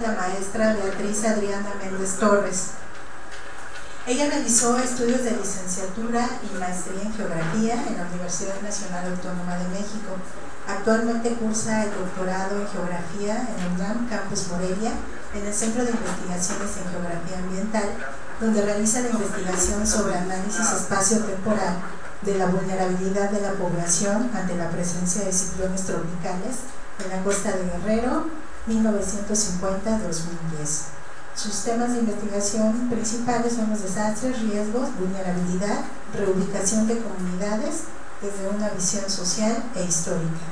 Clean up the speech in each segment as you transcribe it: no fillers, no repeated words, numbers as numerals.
La maestra Beatriz Adriana Méndez Torres. Ella realizó estudios de licenciatura y maestría en geografía en la Universidad Nacional Autónoma de México. Actualmente cursa el doctorado en geografía en el UNAM Campus Morelia, en el Centro de Investigaciones en Geografía Ambiental, donde realiza la investigación sobre análisis espacio-temporal de la vulnerabilidad de la población ante la presencia de ciclones tropicales en la costa de Guerrero, 1950-2010. Sus temas de investigación principales son los desastres, riesgos, vulnerabilidad, reubicación de comunidades desde una visión social e histórica.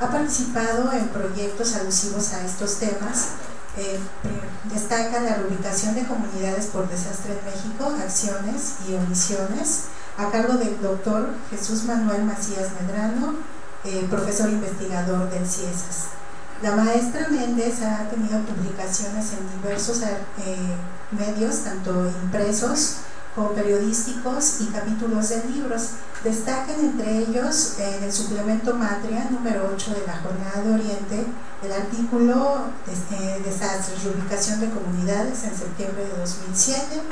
Ha participado en proyectos alusivos a estos temas. Destaca la reubicación de comunidades por desastre en México, acciones y omisiones, a cargo del doctor Jesús Manuel Macías Medrano, profesor investigador del CIESAS. La maestra Méndez ha tenido publicaciones en diversos medios, tanto impresos como periodísticos y capítulos de libros. Destacan entre ellos en el suplemento Matria número 8 de la Jornada de Oriente el artículo Desastres, reubicación de comunidades en septiembre de 2007,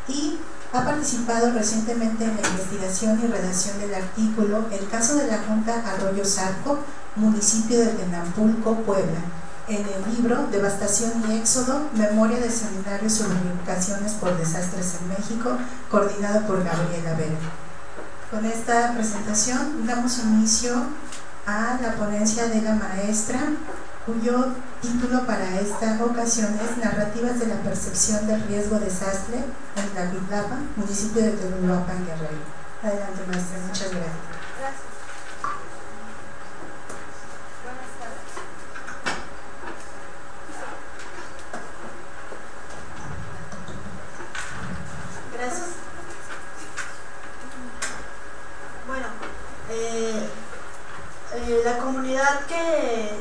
y ha participado recientemente en la investigación y redacción del artículo El caso de la Junta Arroyo Zarco, municipio de Tenampulco, Puebla, en el libro Devastación y Éxodo, Memoria de Seminarios sobre Reubicaciones por Desastres en México, coordinado por Gabriela Vera. Con esta presentación damos inicio a la ponencia de la maestra, cuyo título para esta ocasión es Narrativas de la percepción del riesgo desastre en Tlaquilapa, municipio de Tlaquilapa, Guerrero. Adelante, maestra, muchas gracias. Gracias. Buenas tardes. Gracias. Bueno, la comunidad que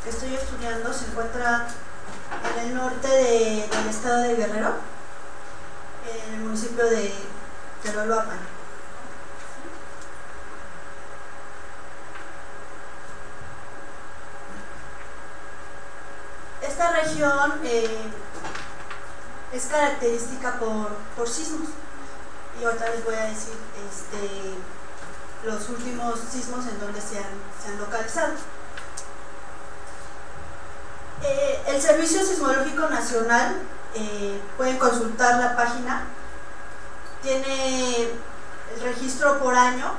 estoy estudiando se encuentra en el norte del estado de Guerrero, en el municipio de Teloloapan. Esta región es característica por sismos, y ahorita les voy a decir los últimos sismos en donde se han localizado. El Servicio Sismológico Nacional, pueden consultar la página, tiene el registro por año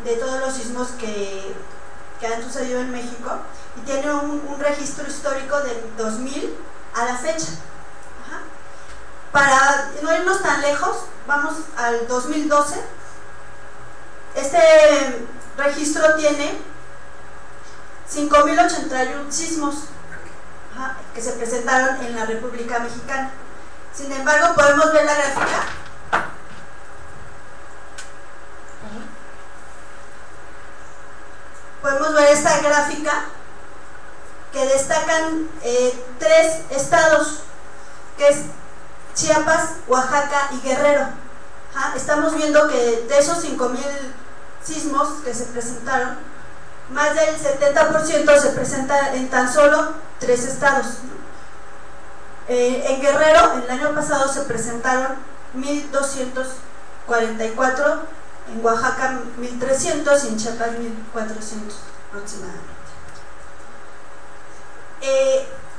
de todos los sismos que han sucedido en México, y tiene un registro histórico del 2000 a la fecha. Ajá. Para no irnos tan lejos, vamos al 2012. Este registro tiene 5.081 sismos que se presentaron en la República Mexicana. Sin embargo, podemos ver la gráfica. Podemos ver esta gráfica que destacan 3 estados, que es Chiapas, Oaxaca y Guerrero. Estamos viendo que de esos 5.000 sismos que se presentaron, más del 70% se presenta en tan solo 3 estados. En Guerrero, el año pasado se presentaron 1.244, en Oaxaca 1.300 y en Chiapas 1.400 aproximadamente.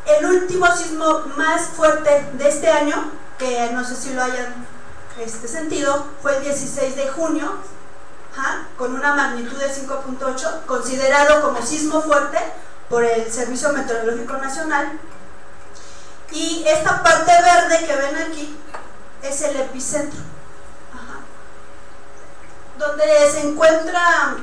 El último sismo más fuerte de este año, que no sé si lo hayan sentido, fue el 16 de junio, con una magnitud de 5.8, considerado como sismo fuerte por el Servicio Meteorológico Nacional. Y esta parte verde que ven aquí es el epicentro, donde se encuentra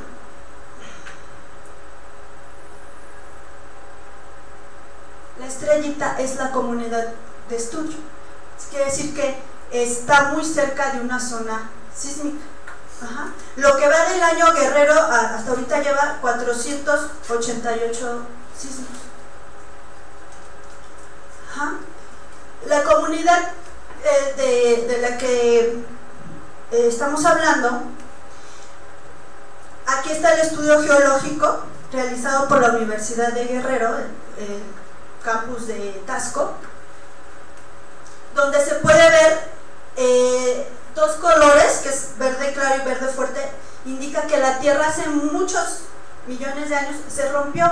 la estrellita, es la comunidad de estudio. Quiere decir que está muy cerca de una zona sísmica. Lo que va del año Guerrero hasta ahorita lleva 488 sismos. La comunidad de la que estamos hablando, aquí está el estudio geológico realizado por la Universidad de Guerrero, campus de Taxco, donde se puede ver dos colores, que es verde claro y verde fuerte. Indica que la Tierra hace muchos millones de años se rompió,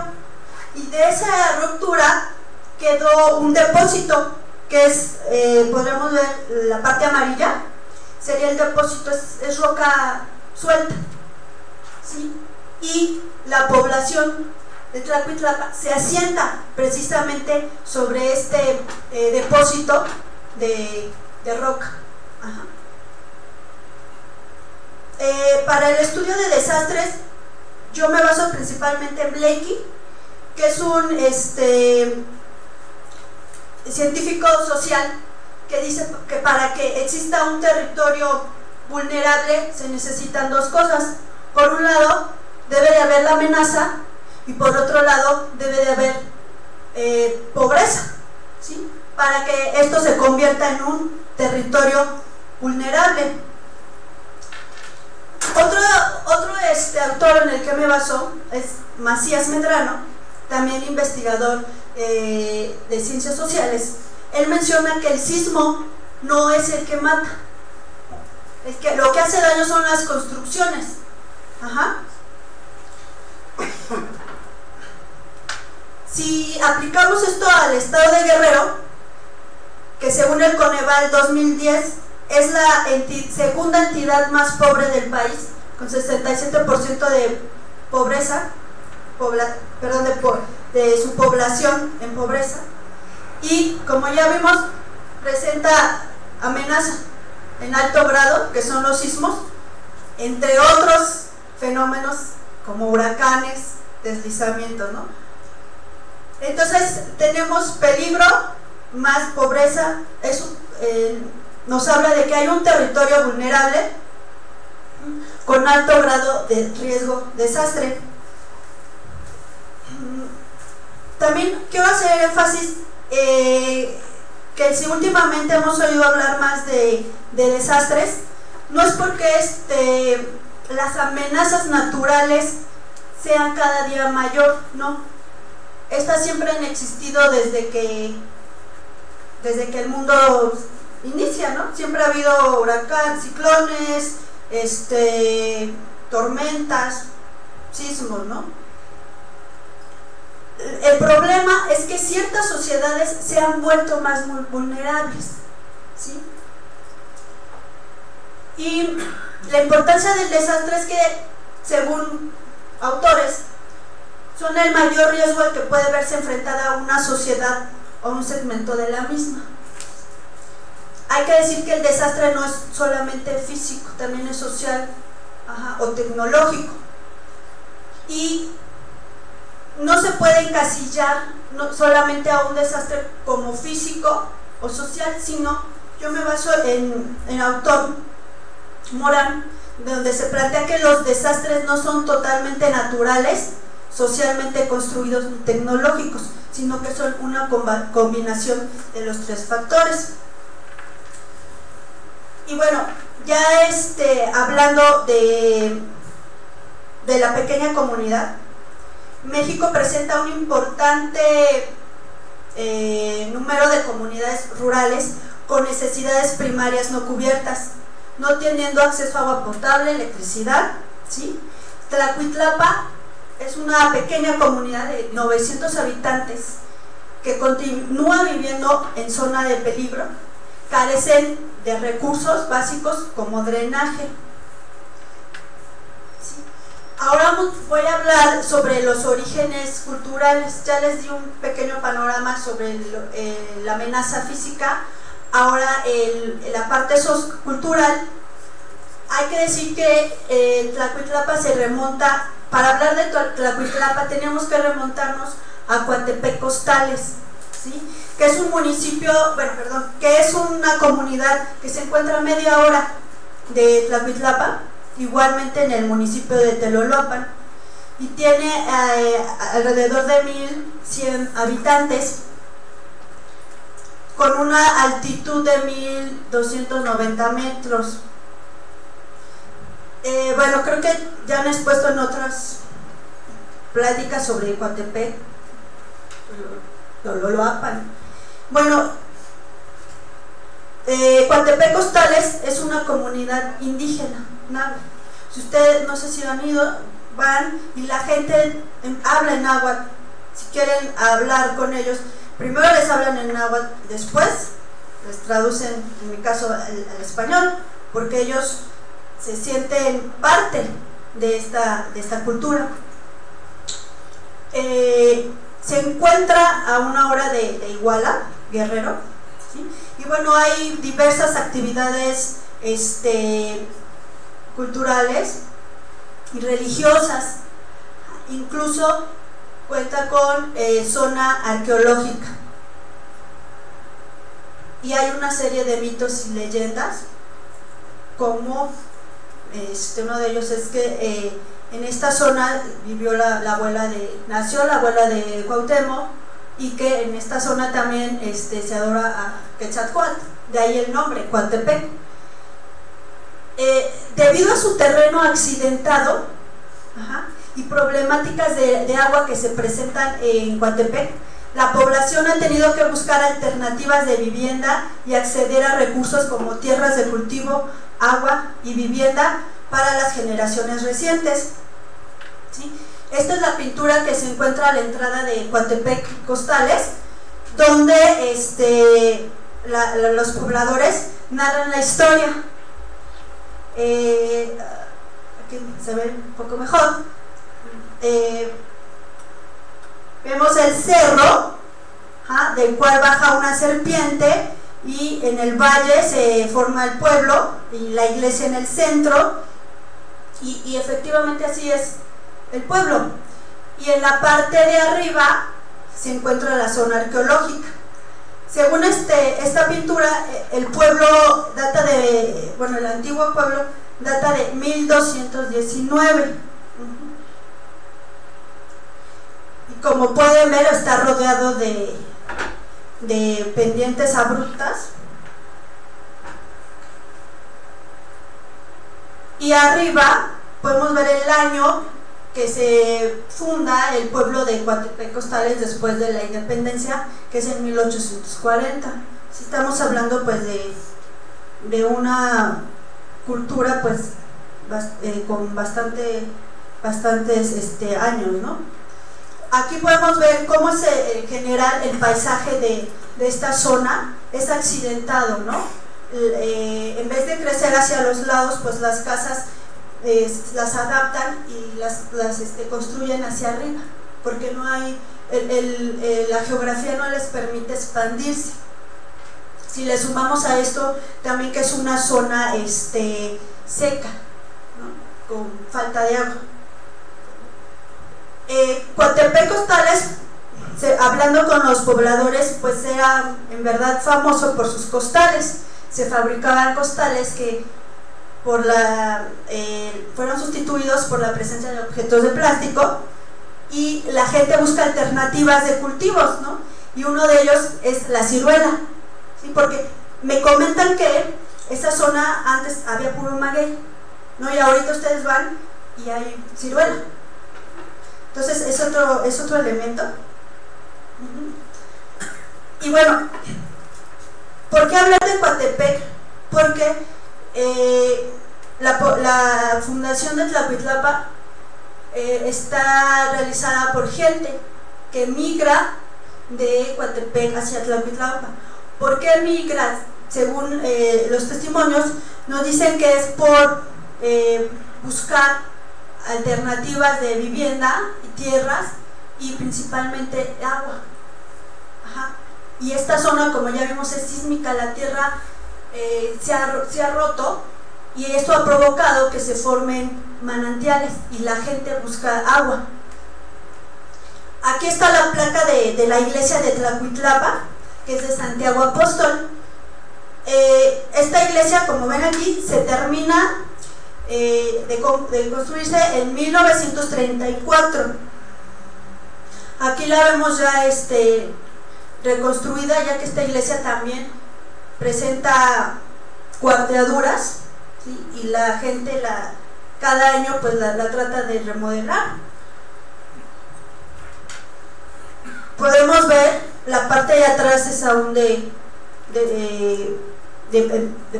y de esa ruptura quedó un depósito que es, podremos ver la parte amarilla, sería el depósito, es roca suelta, ¿sí? Y la población de Tlacuitlapa se asienta precisamente sobre este depósito de roca. Ajá. Para el estudio de desastres yo me baso principalmente en Blakey, que es un científico social, que dice que para que exista un territorio vulnerable se necesitan dos cosas. Por un lado debe de haber la amenaza, y por otro lado debe de haber pobreza, ¿sí? Para que esto se convierta en un territorio vulnerable. Otro autor en el que me baso es Macías Medrano, también investigador de ciencias sociales. Él menciona que el sismo no es el que mata, es que lo que hace daño son las construcciones. Ajá. Si aplicamos esto al estado de Guerrero, que según el Coneval 2010 es la segunda entidad más pobre del país, con 67% de pobreza, de su población en pobreza, y como ya vimos, presenta amenaza en alto grado, que son los sismos, entre otros fenómenos como huracanes, deslizamientos, ¿no? Entonces tenemos peligro más pobreza. Eso nos habla de que hay un territorio vulnerable con alto grado de riesgo de desastre. También quiero hacer énfasis que si últimamente hemos oído hablar más de desastres, no es porque las amenazas naturales sean cada día mayor, no. Estas siempre han existido desde que el mundo inicia, ¿no? Siempre ha habido huracanes, ciclones, tormentas, sismos, ¿no? El problema es que ciertas sociedades se han vuelto más vulnerables, ¿sí? Y la importancia del desastre es que, según autores, son el mayor riesgo al que puede verse enfrentada una sociedad o un segmento de la misma. Hay que decir que el desastre no es solamente físico, también es social, o tecnológico, y no se puede encasillar solamente a un desastre como físico o social, sino yo me baso en el autor Morán, donde se plantea que los desastres no son totalmente naturales, socialmente construidos ni tecnológicos, sino que son una combinación de los tres factores. Y bueno, ya hablando de la pequeña comunidad, México presenta un importante número de comunidades rurales con necesidades primarias no cubiertas, no teniendo acceso a agua potable, electricidad, ¿sí? Tlacuitlapa es una pequeña comunidad de 900 habitantes que continúa viviendo en zona de peligro, carecen de recursos básicos como drenaje. ¿Sí? Ahora voy a hablar sobre los orígenes culturales. Ya les di un pequeño panorama sobre la amenaza física. Ahora la parte cultural. Hay que decir que Tlacuitlapa se remonta. Para hablar de Tlacuitlapa tenemos que remontarnos a Coatepec Costales, ¿sí? Que es un municipio, que es una comunidad que se encuentra a media hora de Tlacuitlapa, igualmente en el municipio de Teloloapan, y tiene alrededor de 1100 habitantes, con una altitud de 1290 metros. Creo que ya han expuesto en otras pláticas sobre Coatepec Loloapan. Bueno, Coatepec Costales es una comunidad indígena náhuatl. Si ustedes, no sé si han ido, van y la gente habla en náhuatl. Si quieren hablar con ellos, primero les hablan en náhuatl, después les traducen, en mi caso, al español, porque ellos se sienten parte de esta cultura. Se encuentra a 1 hora de Iguala, Guerrero, ¿sí? Y bueno, hay diversas actividades culturales y religiosas, incluso cuenta con zona arqueológica, y hay una serie de mitos y leyendas, como uno de ellos es que en esta zona vivió nació la abuela de Cuauhtémoc, y que en esta zona también se adora a Quetzalcóatl, de ahí el nombre, Coatepec. Debido a su terreno accidentado y problemáticas de agua que se presentan en Coatepec, la población ha tenido que buscar alternativas de vivienda y acceder a recursos como tierras de cultivo, agua y vivienda para las generaciones recientes, ¿sí? Esta es la pintura que se encuentra a la entrada de Coatepec Costales, donde los pobladores narran la historia. Aquí se ve un poco mejor. Vemos el cerro, del cual baja una serpiente, y en el valle se forma el pueblo y la iglesia en el centro, y efectivamente así es el pueblo. Y en la parte de arriba se encuentra la zona arqueológica. Según esta pintura, el pueblo data de, bueno, el antiguo pueblo data de 1219. Y como pueden ver, está rodeado de pendientes abruptas. Y arriba podemos ver el año que se funda el pueblo de Coatepec Costales después de la independencia, que es en 1840. Si estamos hablando pues de una cultura pues con bastantes años, ¿no? Aquí podemos ver cómo en general el paisaje de esta zona es accidentado, ¿no? En vez de crecer hacia los lados, pues las casas las adaptan y las construyen hacia arriba, porque no hay la geografía no les permite expandirse. Si le sumamos a esto también que es una zona seca, ¿no? Con falta de agua. Coatepec Costales, hablando con los pobladores, pues era en verdad famoso por sus costales. Se fabricaban costales que fueron sustituidos por la presencia de objetos de plástico, y la gente busca alternativas de cultivos, ¿no? Y uno de ellos es la ciruela, ¿sí? Porque me comentan que esa zona antes había puro maguey, ¿no? Y ahorita ustedes van y hay ciruela. Entonces es otro elemento. Y bueno, ¿por qué hablar de Coatepec? Porque la fundación de Tlahuitlapa está realizada por gente que migra de Coatepec hacia Tlahuitlapa. ¿Por qué migra? Según los testimonios, nos dicen que es por buscar alternativas de vivienda y tierras, y principalmente agua. Y esta zona, como ya vimos, es sísmica, la tierra se ha roto, y esto ha provocado que se formen manantiales y la gente busca agua. Aquí está la placa de la iglesia de Tlahuitlapa, que es de Santiago Apóstol. Esta iglesia, como ven aquí, se termina de construirse en 1934. Aquí la vemos ya reconstruida, ya que esta iglesia también presenta cuarteaduras, ¿sí? Y la gente cada año pues la trata de remodelar. Podemos ver la parte de atrás es aún de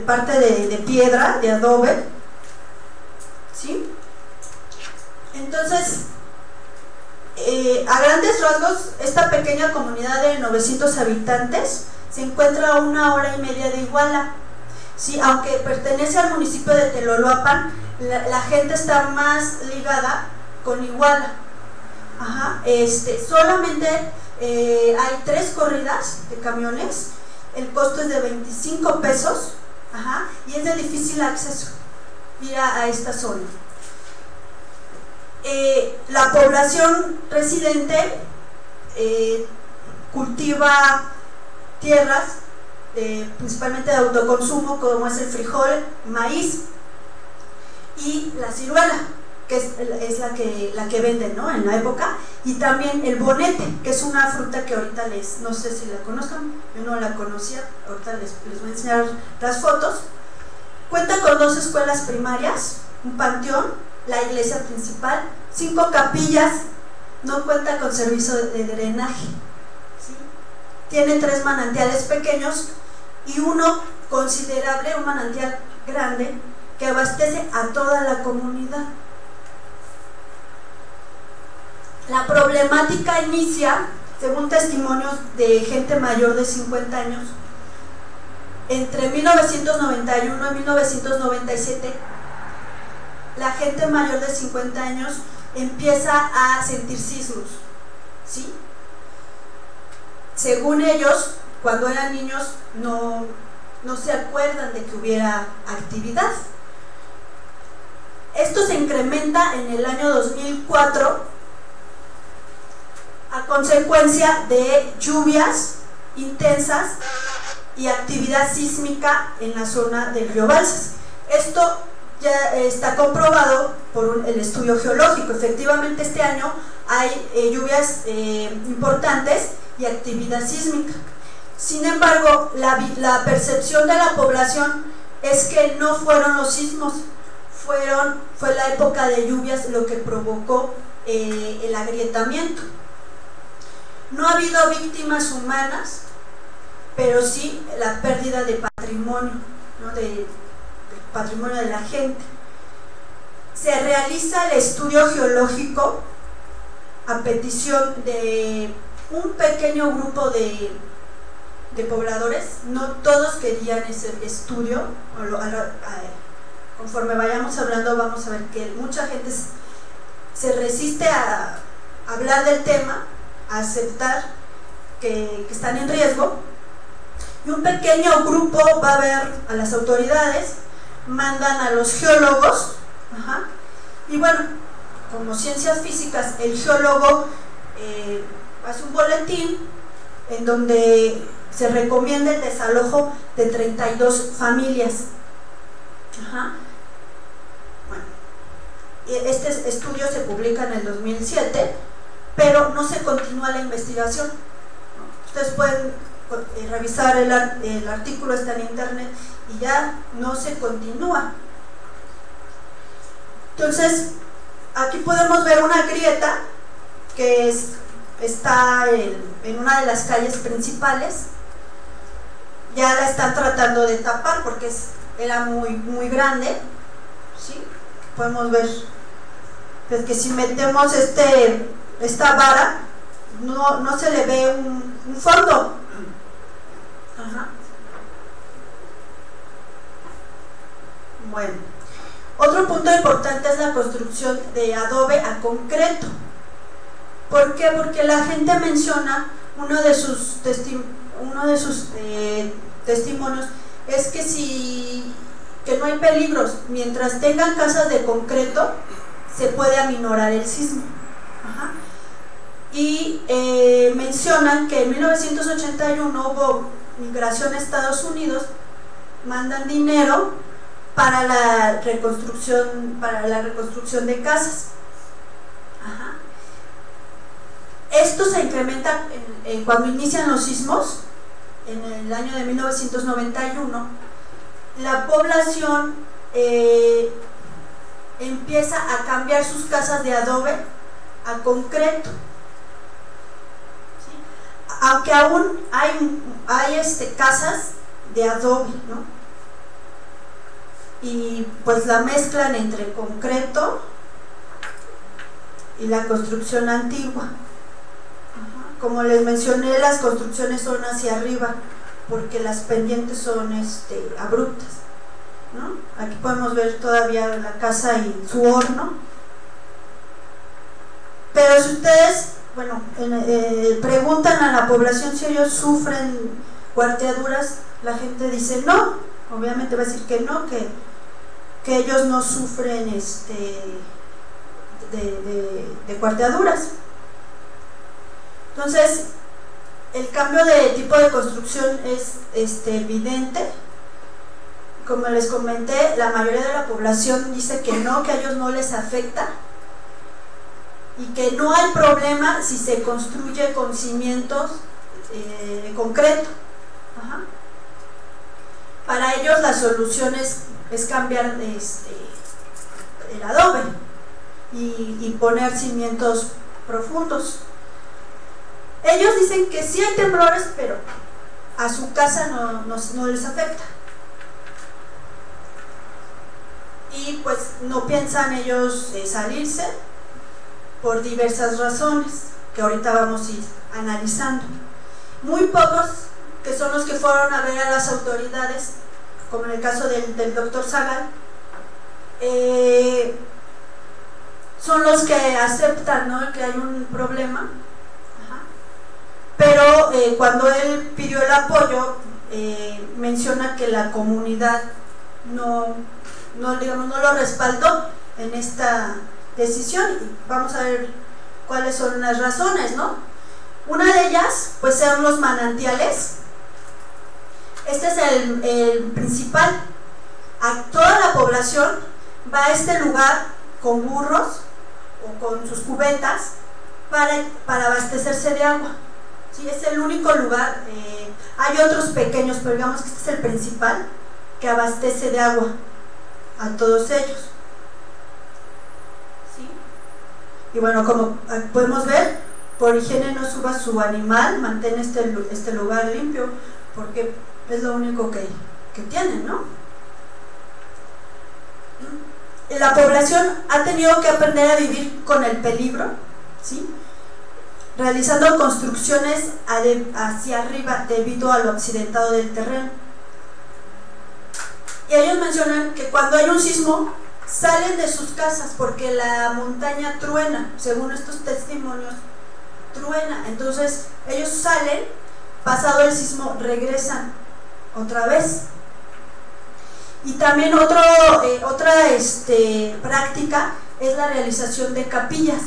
parte de piedra, de adobe, ¿sí? Entonces, a grandes rasgos, esta pequeña comunidad de 900 habitantes se encuentra a 1 hora y media de Iguala, ¿sí? Aunque pertenece al municipio de Teloloapan, la gente está más ligada con Iguala. Ajá. Solamente hay 3 corridas de camiones, el costo es de 25 pesos, ajá, y es de difícil acceso ir a esta zona. La población residente cultiva tierras principalmente de autoconsumo, como es el frijol, maíz y la ciruela, que es la que venden, ¿no?, en la época, y también el bonete, que es una fruta que ahorita no sé si la conozcan, yo no la conocía, ahorita les voy a enseñar las fotos. Cuenta con 2 escuelas primarias, un panteón, la iglesia principal, 5 capillas, no cuenta con servicio de drenaje, ¿sí? Tiene 3 manantiales pequeños y uno considerable, un manantial grande, que abastece a toda la comunidad. La problemática inicia, según testimonios de gente mayor de 50 años, entre 1991 y 1997, la gente mayor de 50 años empieza a sentir sismos, ¿sí? Según ellos, cuando eran niños no se acuerdan de que hubiera actividad. Esto se incrementa en el año 2004 a consecuencia de lluvias intensas y actividad sísmica en la zona del río Balsas. Esto ya está comprobado por el estudio geológico. Efectivamente, este año hay lluvias importantes y actividad sísmica. Sin embargo, la percepción de la población es que no fueron los sismos, fue la época de lluvias lo que provocó el agrietamiento. No ha habido víctimas humanas, pero sí la pérdida de patrimonio, ¿no?, del patrimonio de la gente. Se realiza el estudio geológico a petición de un pequeño grupo de pobladores. No todos querían ese estudio. Conforme vayamos hablando vamos a ver que mucha gente se resiste a hablar del tema, a aceptar que están en riesgo, y un pequeño grupo va a ver a las autoridades, mandan a los geólogos, ajá, y bueno, como ciencias físicas, el geólogo hace un boletín en donde se recomienda el desalojo de 32 familias. Ajá. Bueno, este estudio se publica en el 2007, pero no se continúa la investigación. Ustedes pueden revisar el artículo, está en internet, y ya no se continúa. Entonces, aquí podemos ver una grieta que está en una de las calles principales. Ya la están tratando de tapar porque era muy grande, ¿sí? Podemos ver pues que si metemos esta vara no se le ve un fondo. Ajá. Bueno, otro punto importante es la construcción de adobe a concreto. ¿Por qué? Porque la gente menciona, uno de sus testimonios es que no hay peligros, mientras tengan casas de concreto se puede aminorar el sismo. Ajá. Y mencionan que en 1981 hubo migración a Estados Unidos, mandan dinero para la reconstrucción de casas. Ajá. Esto se incrementa cuando inician los sismos, en el año de 1991. La población empieza a cambiar sus casas de adobe a concreto. ¿Sí? aunque aún hay casas de adobe, ¿no? Y pues la mezclan entre concreto y la construcción antigua. Como les mencioné, las construcciones son hacia arriba porque las pendientes son abruptas, ¿no? Aquí podemos ver todavía la casa y su horno. Pero si ustedes, bueno, preguntan a la población si ellos sufren cuarteaduras, la gente dice no, obviamente va a decir que no, que ellos no sufren de cuarteaduras. Entonces, el cambio de tipo de construcción es evidente. Como les comenté, la mayoría de la población dice que no, que a ellos no les afecta y que no hay problema si se construye con cimientos de concreto. Ajá. Para ellos la solución es cambiar el adobe y poner cimientos profundos. Ellos dicen que sí hay temblores, pero a su casa no les afecta. Y pues no piensan ellos salirse por diversas razones que ahorita vamos a ir analizando. Muy pocos, que son los que fueron a ver a las autoridades, como en el caso del doctor Zagal, son los que aceptan, ¿no?, que hay un problema. Pero cuando él pidió el apoyo, menciona que la comunidad no lo respaldó en esta decisión. Vamos a ver cuáles son las razones, ¿no? Una de ellas, pues, son los manantiales. Este es el principal. A toda la población va a este lugar con burros o con sus cubetas para abastecerse de agua. Sí, es el único lugar. Hay otros pequeños, pero digamos que este es el principal que abastece de agua a todos ellos. ¿Sí? Y bueno, como podemos ver, por higiene no suba su animal, mantén este lugar limpio, porque es lo único que tienen, ¿no? La población ha tenido que aprender a vivir con el peligro, ¿sí?, realizando construcciones hacia arriba debido a lo accidentado del terreno. Y ellos mencionan que cuando hay un sismo salen de sus casas porque la montaña truena, según estos testimonios, truena. Entonces ellos salen, pasado el sismo regresan otra vez. Y también otra práctica es la realización de capillas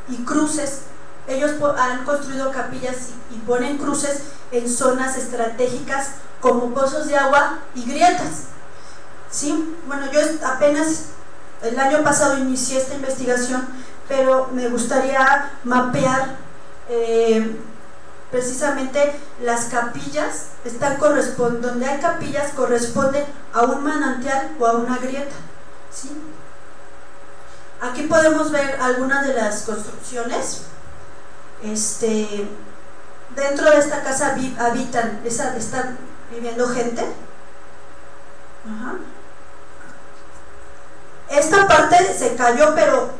y cruces. Ellos han construido capillas y ponen cruces en zonas estratégicas como pozos de agua y grietas. ¿Sí? Bueno, yo apenas el año pasado inicié esta investigación, pero me gustaría mapear precisamente las capillas. Donde hay capillas corresponde a un manantial o a una grieta. ¿Sí? Aquí podemos ver algunas de las construcciones. Dentro de esta casa están viviendo gente. Ajá. Esta parte se cayó, pero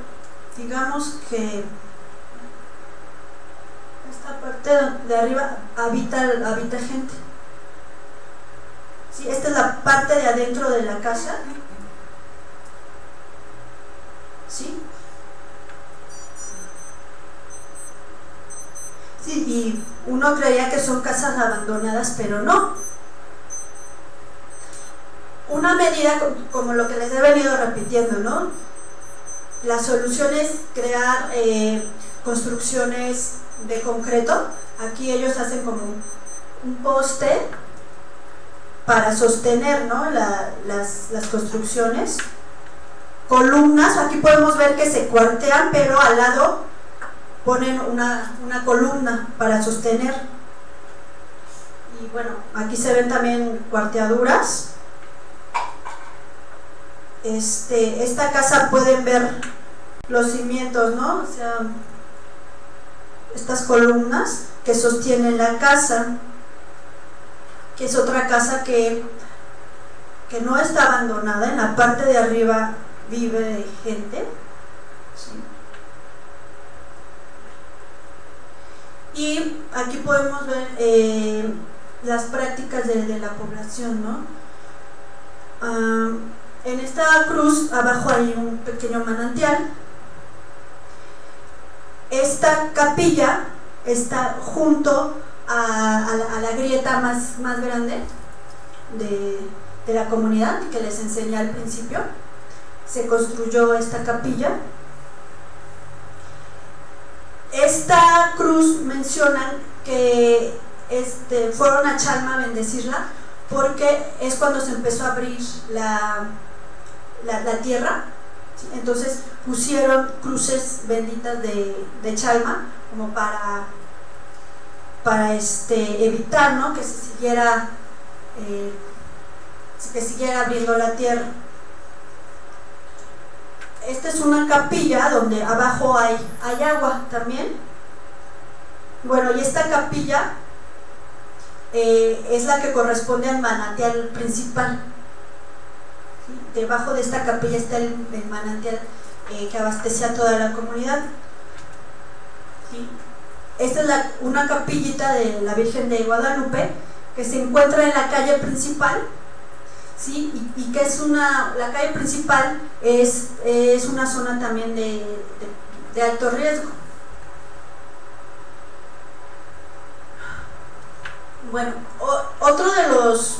digamos que esta parte de arriba habita gente. Sí, esta es la parte de adentro de la casa. ¿Sí? Sí, y uno creería que son casas abandonadas, pero no. Una medida, como lo que les he venido repitiendo, ¿no? La solución es crear construcciones de concreto. Aquí ellos hacen como un poste para sostener, ¿no?, las construcciones. Columnas, aquí podemos ver que se cuartean, pero al lado ponen una columna para sostener. Y bueno, aquí se ven también cuarteaduras. Esta casa pueden ver los cimientos, ¿no? O sea, estas columnas que sostiene la casa, que es otra casa que no está abandonada. En la parte de arriba vive gente, ¿sí? Y aquí podemos ver las prácticas de la población, ¿no? En esta cruz abajo hay un pequeño manantial. Esta capilla está junto a la grieta más grande de la comunidad que les enseñé al principio. Se construyó esta capilla. Esta cruz mencionan que fueron a Chalma a bendecirla porque es cuando se empezó a abrir la tierra, ¿sí? Entonces pusieron cruces benditas de Chalma como para evitar, ¿no?, que se siguiera abriendo la tierra. Esta es una capilla donde abajo hay agua también. Bueno, y esta capilla es la que corresponde al manantial principal, ¿sí? Debajo de esta capilla está el manantial que abastece a toda la comunidad, ¿sí? Esta es una capillita de la Virgen de Guadalupe que se encuentra en la calle principal, ¿sí? Y que es la calle principal es una zona también de alto riesgo. Bueno, otro de los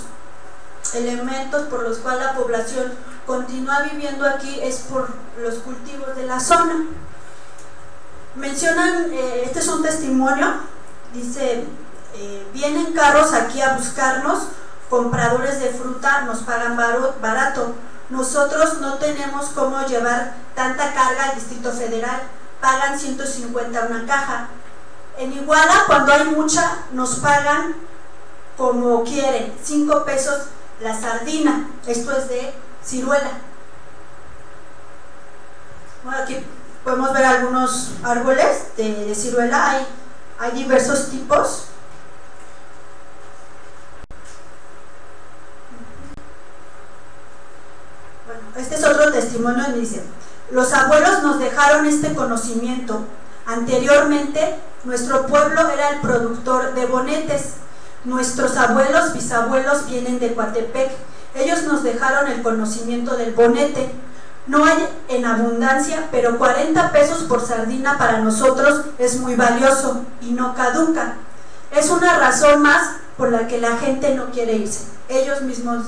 elementos por los cuales la población continúa viviendo aquí es por los cultivos de la zona. Mencionan, este es un testimonio, dice, vienen carros aquí a buscarnos, compradores de fruta nos pagan barato, nosotros no tenemos cómo llevar tanta carga al Distrito Federal, pagan 150 una caja. En Iguala, cuando hay mucha, nos pagan como quieren, 5 pesos la sardina, esto es de ciruela. Bueno, aquí podemos ver algunos árboles de ciruela, hay diversos tipos. Bueno, este es otro testimonio donde dice: los abuelos nos dejaron este conocimiento. Anteriormente, nuestro pueblo era el productor de bonetes. Nuestros abuelos, bisabuelos vienen de Coatepec. Ellos nos dejaron el conocimiento del bonete. No hay en abundancia, pero 40 pesos por sardina para nosotros es muy valioso y no caduca. Es una razón más por la que la gente no quiere irse. Ellos mismos,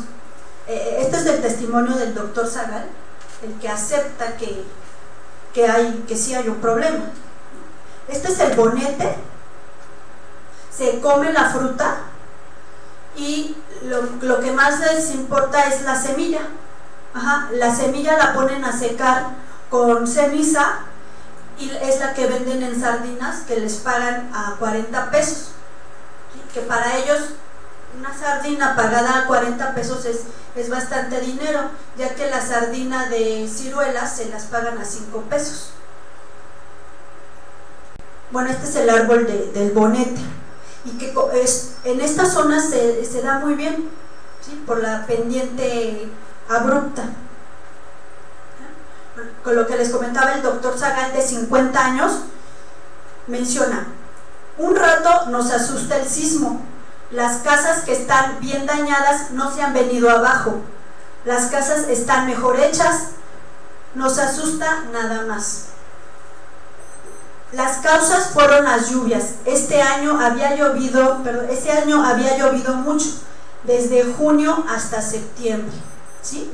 este es el testimonio del doctor Zagal, el que acepta que sí hay un problema. Este es el bonete, se come la fruta y lo que más les importa es la semilla. La semilla la ponen a secar con ceniza y es la que venden en sardinas, que les pagan a 40 pesos, ¿sí? Que para ellos una sardina pagada a 40 pesos es bastante dinero, ya que la sardina de ciruelas se las pagan a 5 pesos. Bueno, este es el árbol del bonete y que en esta zona se da muy bien, ¿sí? Por la pendiente abrupta. Con lo que les comentaba el doctor Zagal, de 50 años, menciona: un rato nos asusta el sismo, las casas que están bien dañadas no se han venido abajo, las casas están mejor hechas, nos asusta nada más. Las causas fueron las lluvias. Este año había llovido mucho, desde junio hasta septiembre, ¿sí?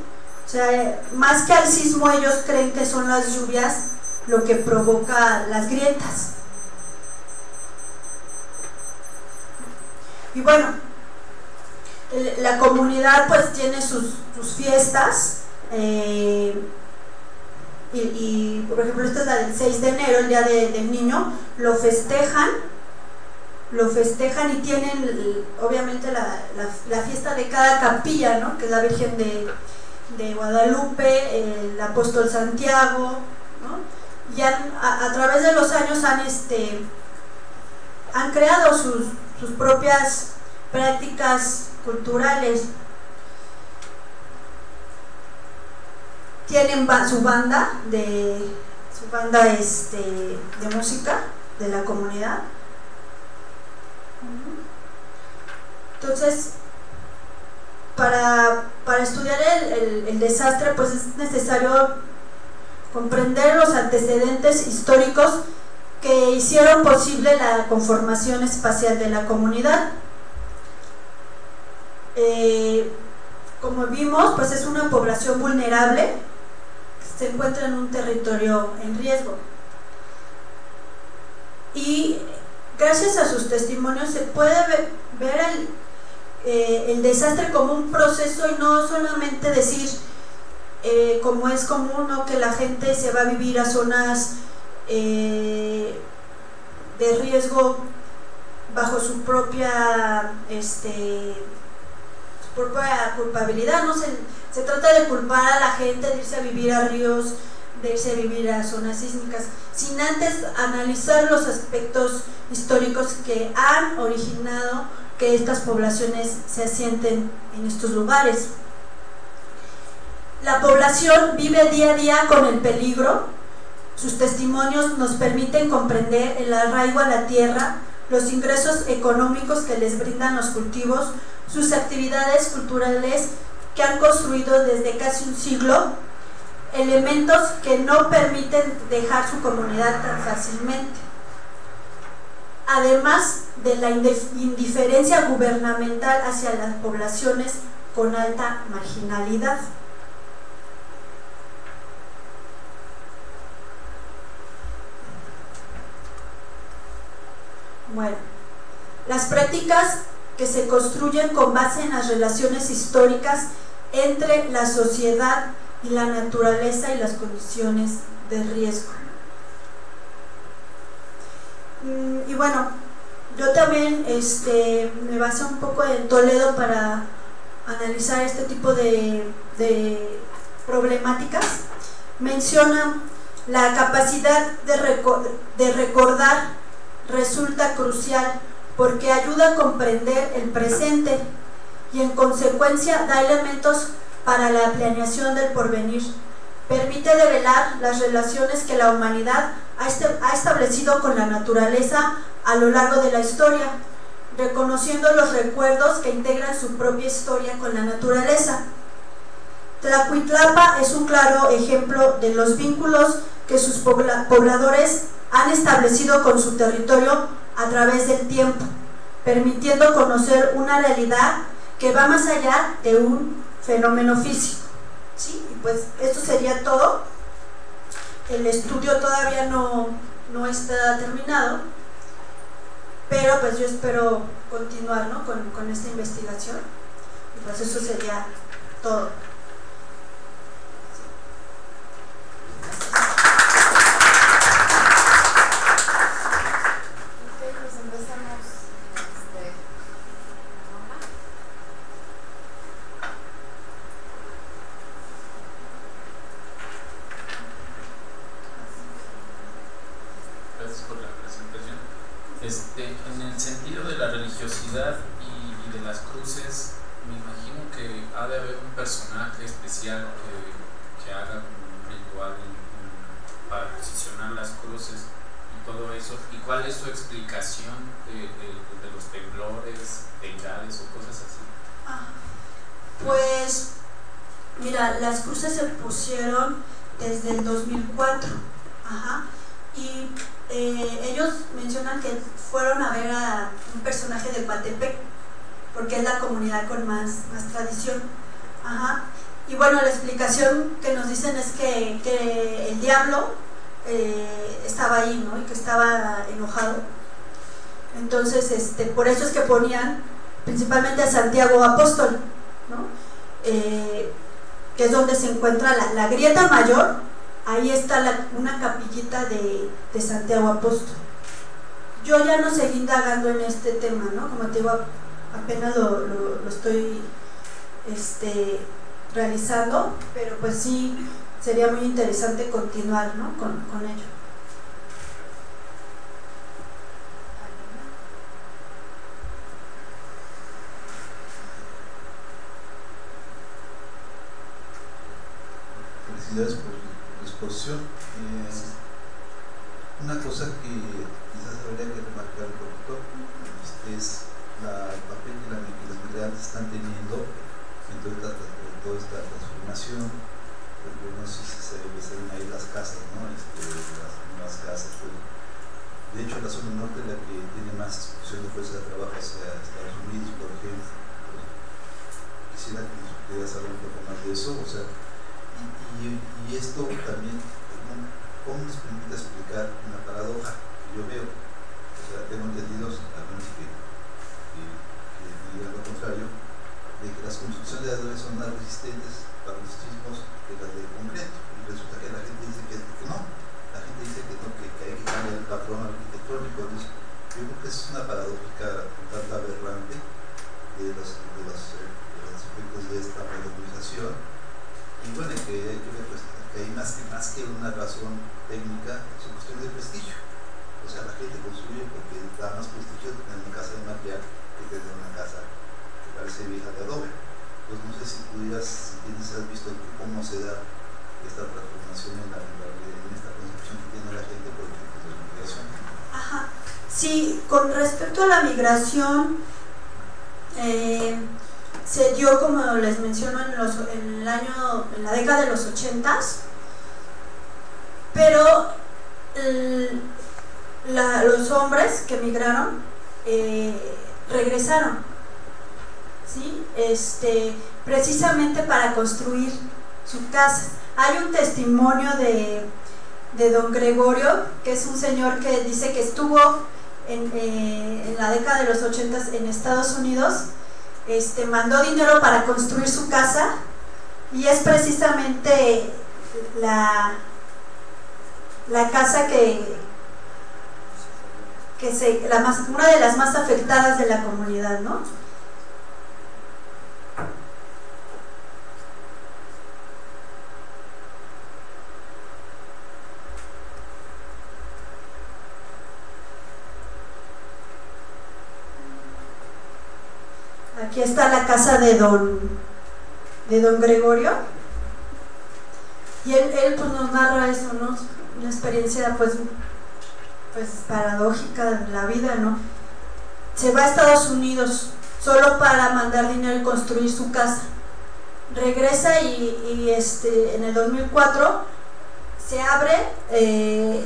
O sea, más que al sismo, ellos creen que son las lluvias lo que provoca las grietas. Y bueno, la comunidad pues tiene sus fiestas, y por ejemplo esta es la del 6 de enero, el día del niño, lo festejan y tienen obviamente la fiesta de cada capilla, ¿no? Que es la Virgen de Guadalupe, el apóstol Santiago, ¿no? Y a través de los años han creado sus propias prácticas culturales. Tienen su banda de música de la comunidad. Entonces, para estudiar el desastre, pues es necesario comprender los antecedentes históricos que hicieron posible la conformación espacial de la comunidad. Como vimos, pues es una población vulnerable que se encuentra en un territorio en riesgo. Y gracias a sus testimonios se puede ver el desastre como un proceso, y no solamente decir, como es común, ¿no?, que la gente se va a vivir a zonas de riesgo bajo su propia culpabilidad. No se trata de culpar a la gente de irse a vivir a ríos, de irse a vivir a zonas sísmicas, sin antes analizar los aspectos históricos que han originado que estas poblaciones se asienten en estos lugares. La población vive día a día con el peligro. Sus testimonios nos permiten comprender el arraigo a la tierra, los ingresos económicos que les brindan los cultivos, sus actividades culturales que han construido desde casi un siglo, elementos que no permiten dejar su comunidad tan fácilmente. Además de la indiferencia gubernamental hacia las poblaciones con alta marginalidad. Bueno, las prácticas que se construyen con base en las relaciones históricas entre la sociedad y la naturaleza y las condiciones de riesgo. Y bueno, yo también me basé un poco en Toledo para analizar este tipo de problemáticas. Menciona la capacidad de recordar resulta crucial porque ayuda a comprender el presente y en consecuencia da elementos para la planeación del porvenir. Permite develar las relaciones que la humanidad ha establecido con la naturaleza a lo largo de la historia, reconociendo los recuerdos que integran su propia historia con la naturaleza. Tlacuitlapa es un claro ejemplo de los vínculos que sus pobladores han establecido con su territorio a través del tiempo, permitiendo conocer una realidad que va más allá de un fenómeno físico. ¿Sí? Y pues esto sería todo. El estudio todavía no está terminado, pero pues yo espero continuar, ¿no?, con esta investigación, y pues eso sería todo. En el sentido de la religiosidad y de las cruces, me imagino que ha de haber un personaje especial que haga un ritual para posicionar las cruces y todo eso. ¿Y cuál es su explicación de los temblores, deidades o cosas así? Pues mira, las cruces se pusieron desde el 2004. Y ellos mencionan que fueron a ver a un personaje del Coatepec, porque es la comunidad con más tradición. Y bueno, la explicación que nos dicen es que el diablo estaba ahí, ¿no?, y que estaba enojado. Entonces, por eso es que ponían principalmente a Santiago Apóstol, ¿no?, que es donde se encuentra la grieta mayor. Ahí está una capillita de Santiago Apóstol. Yo ya no seguí indagando en este tema, ¿no? Como te digo, apenas lo estoy realizando, pero pues sí sería muy interesante continuar, ¿no?, con ello. felicidades por la exposición. Una cosa que quizás habría que remarcar un poquito es el papel que los migrantes están teniendo en toda esta transformación. Porque no sé si se ven ahí las casas, ¿no? Las nuevas casas. Pues. De hecho, la zona norte es la que tiene más expulsión de fuerza de trabajo hacia Estados Unidos, por ejemplo. Quisiera que nos pudieras hablar un poco más de eso. O sea, y esto también, ¿cómo nos permite explicar una paradoja que yo veo? O sea, tengo entendido, a menos que me digan lo contrario, de que las construcciones de árboles son más resistentes para los sismos que las de concreto. Y resulta que la gente dice que no. La gente dice que no, que hay que cambiar el patrón arquitectónico. Entonces, yo creo que es una paradójica un tanto aberrante de los efectos de esta modernización. Y bueno, que hay que ver pues, que hay más que una razón técnica, es una cuestión de prestigio. O sea, la gente construye porque da más prestigio tener una casa de material que tener una casa que parece vieja de adobe. Pues no sé si has visto cómo se da esta transformación en esta concepción que tiene la gente por ejemplo de la migración. Ajá. Sí, con respecto a la migración, se dio, como les menciono, en la década de los 80s, pero los hombres que migraron regresaron, ¿sí? Precisamente para construir sus casas. Hay un testimonio de don Gregorio, que es un señor que dice que estuvo en la década de los 80s en Estados Unidos. Mandó dinero para construir su casa y es precisamente la casa una de las más afectadas de la comunidad, ¿no? Aquí está la casa de don Gregorio y él pues nos narra eso, ¿no? Una experiencia pues paradójica de la vida, ¿no? Se va a Estados Unidos solo para mandar dinero y construir su casa. Regresa y en el 2004 se abre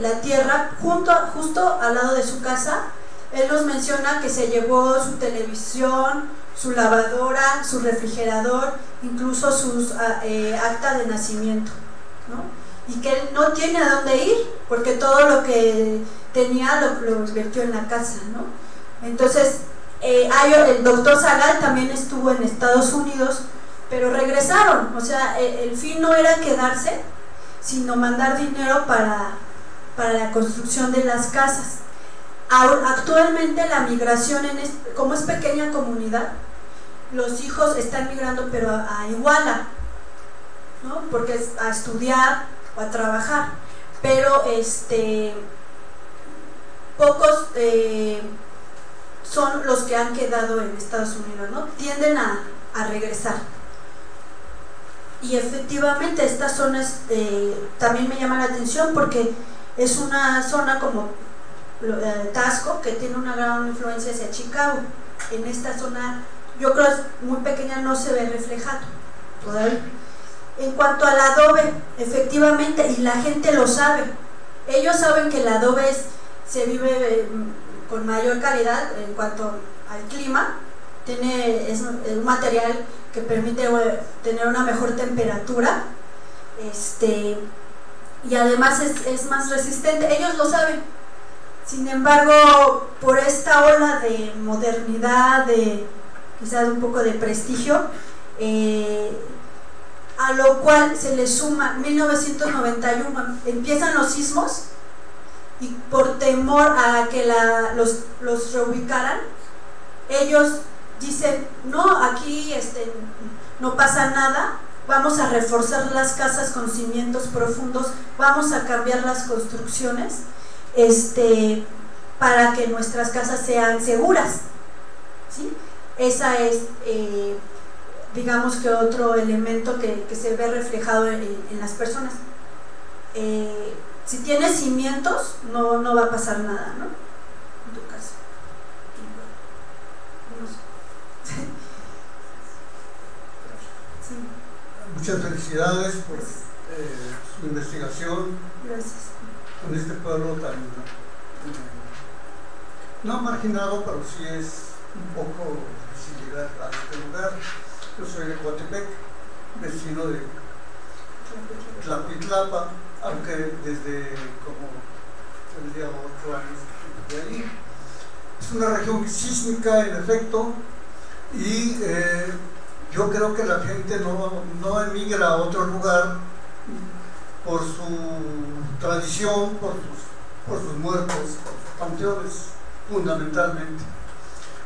la tierra justo al lado de su casa. Él nos menciona que se llevó su televisión, su lavadora, su refrigerador, incluso sus actas de nacimiento, ¿no? Y que él no tiene a dónde ir, porque todo lo que tenía lo invirtió en la casa, ¿no? Entonces, el doctor Zagal también estuvo en Estados Unidos, pero regresaron. O sea, el fin no era quedarse, sino mandar dinero para la construcción de las casas. Actualmente la migración, como es pequeña comunidad, los hijos están migrando pero a Iguala, ¿no? Porque es a estudiar o a trabajar, pero pocos son los que han quedado en Estados Unidos, ¿no? Tienden a regresar. Y efectivamente esta zona también me llama la atención porque es una zona como Taxco, que tiene una gran influencia hacia Chicago. En esta zona, yo creo que es muy pequeña, no se ve reflejado todavía. En cuanto al adobe, efectivamente, y la gente lo sabe, ellos saben que el adobe se vive con mayor calidad en cuanto al clima, es un material que permite tener una mejor temperatura, y además es más resistente. Ellos lo saben. Sin embargo, por esta ola de modernidad, quizás un poco de prestigio, a lo cual se le suma 1991, empiezan los sismos, y por temor a que los reubicaran, ellos dicen, no, aquí no pasa nada, vamos a reforzar las casas con cimientos profundos, vamos a cambiar las construcciones, para que nuestras casas sean seguras, ¿sí? Esa es digamos que otro elemento que se ve reflejado en las personas. Si tienes cimientos, no va a pasar nada, ¿no? En tu casa. Sí. Muchas felicidades por su investigación. Gracias. Con este pueblo tan no marginado, pero sí es un poco difícil llegar a este lugar. Yo soy de Coatepec, vecino de Tlapitlapa, aunque desde como tendría 8 años de ahí. Es una región sísmica, en efecto, y yo creo que la gente no emigra a otro lugar por su tradición, por sus muertos, por sus panteones, fundamentalmente.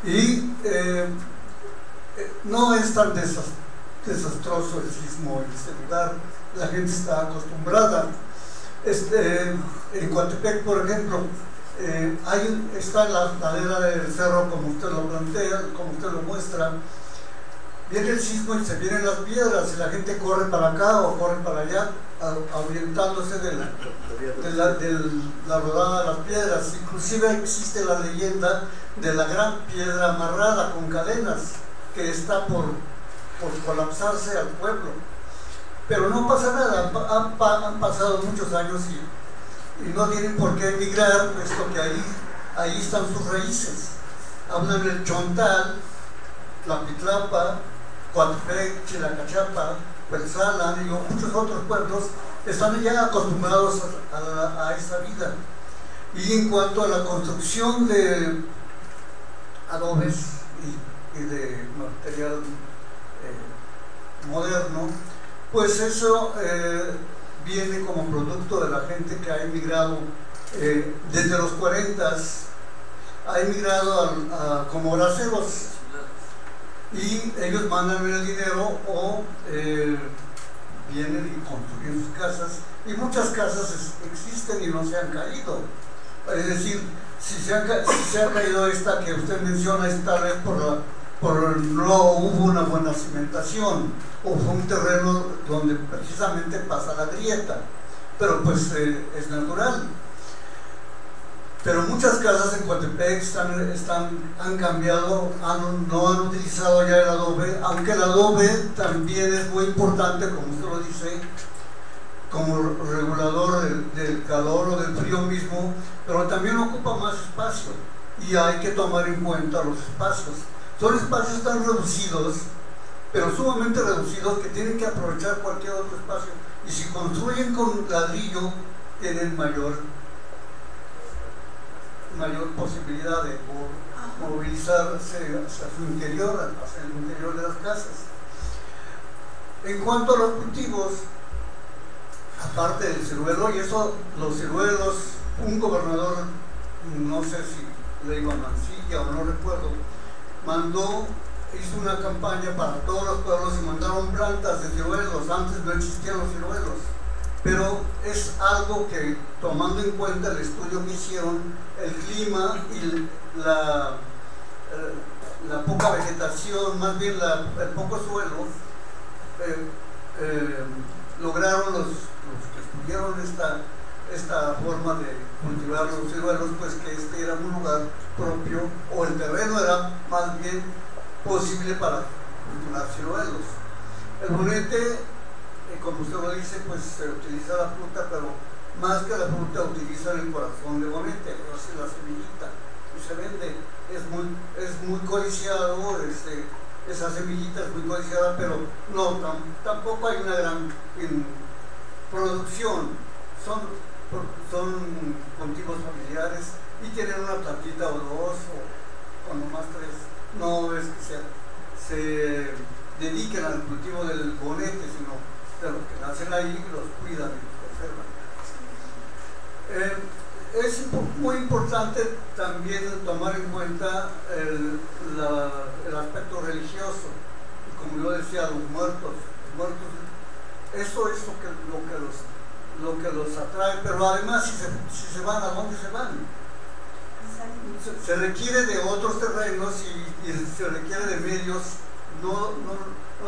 Y no es tan desastroso el sismo en este lugar, la gente está acostumbrada. En Coatepec, por ejemplo, está la ladera del cerro, como usted lo plantea, como usted lo muestra. Viene el sismo y se vienen las piedras y la gente corre para acá o corre para allá, orientándose de la rodada de las piedras. Inclusive existe la leyenda de la gran piedra amarrada con cadenas que está por colapsarse al pueblo. Pero no pasa nada, han pasado muchos años y no tienen por qué emigrar, puesto que ahí están sus raíces. Hablan el Chontal, Tlapitlapa, Coatepec, Chilacachapa, Cuetzalan y muchos otros pueblos están ya acostumbrados a esa vida. Y en cuanto a la construcción de adobes y de material moderno, pues eso viene como producto de la gente que ha emigrado desde los 40, ha emigrado como braceros, y ellos mandan el dinero o vienen y construyen sus casas, y muchas casas existen y no se han caído. Es decir, si se ha caído esta que usted menciona, es tal vez no hubo una buena cimentación, o fue un terreno donde precisamente pasa la grieta, pero pues es natural. Pero muchas casas en Coatepec han cambiado, no han utilizado ya el adobe, aunque el adobe también es muy importante, como usted lo dice, como regulador del calor o del frío mismo, pero también ocupa más espacio y hay que tomar en cuenta los espacios. Son espacios tan reducidos, pero sumamente reducidos, que tienen que aprovechar cualquier otro espacio, y si construyen con ladrillo tienen mayor posibilidad de movilizarse hacia su interior, hacia el interior de las casas. En cuanto a los cultivos, aparte del ciruelo, y eso, los ciruelos, un gobernador, no sé si Leiva Mancilla o no recuerdo, hizo una campaña para todos los pueblos y mandaron plantas de ciruelos. Antes no existían los ciruelos, pero es algo que, tomando en cuenta el estudio que hicieron, el clima y la poca vegetación, más bien el poco suelo, lograron los que estudiaron esta forma de cultivar los ciruelos, pues que este era un lugar propio, o el terreno era más bien posible para cultivar ciruelos. El bonete, como usted lo dice, pues se utiliza la fruta, pero más que la fruta utilizan el corazón de bonete, o sea, la semillita, y se vende, es muy codiciado, esa semillita es muy codiciada, pero no, tampoco hay una gran producción, son cultivos familiares y tienen una plantita o dos, o nomás 3, no es que se dediquen al cultivo del bonete, sino de los que nacen ahí, los cuidan y los conservan. Es muy importante también tomar en cuenta el aspecto religioso, y como yo decía, los muertos, eso es lo que los atrae, pero además si se van, ¿a dónde se van? Se requiere de otros terrenos y se requiere de medios no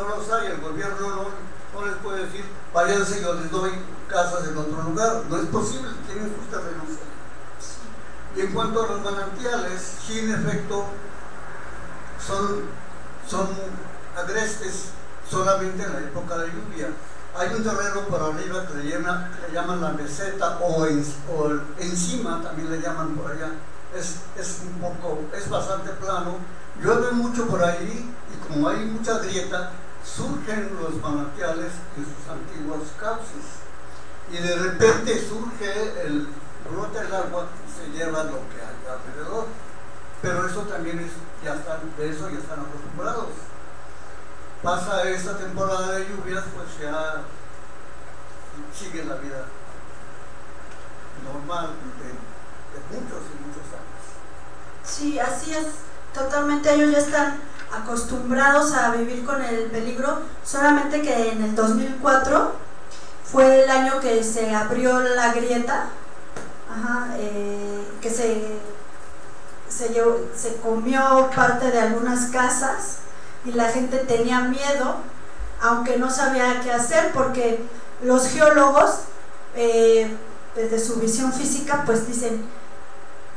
los hay, el gobierno no les puede decir, váyanse, yo les doy casas en otro lugar, no es posible, tienen sus terrenos. Y en cuanto a los manantiales, sí, en efecto, son agrestes solamente en la época de lluvia. Hay un terreno por arriba que le llaman la meseta o encima, también le llaman por allá. Es bastante plano, llueve mucho por ahí y como hay mucha grieta, surgen los manantiales en sus antiguos cauces. Y de repente surge el brote del agua y se lleva lo que hay alrededor. Pero eso también de eso ya están acostumbrados. Pasa esta temporada de lluvias, pues ya sigue la vida normal de muchos y muchos años. Sí, así es, totalmente. Ellos ya están acostumbrados a vivir con el peligro, solamente que en el 2004 fue el año que se abrió la grieta, que se comió parte de algunas casas y la gente tenía miedo, aunque no sabía qué hacer, porque los geólogos desde su visión física pues dicen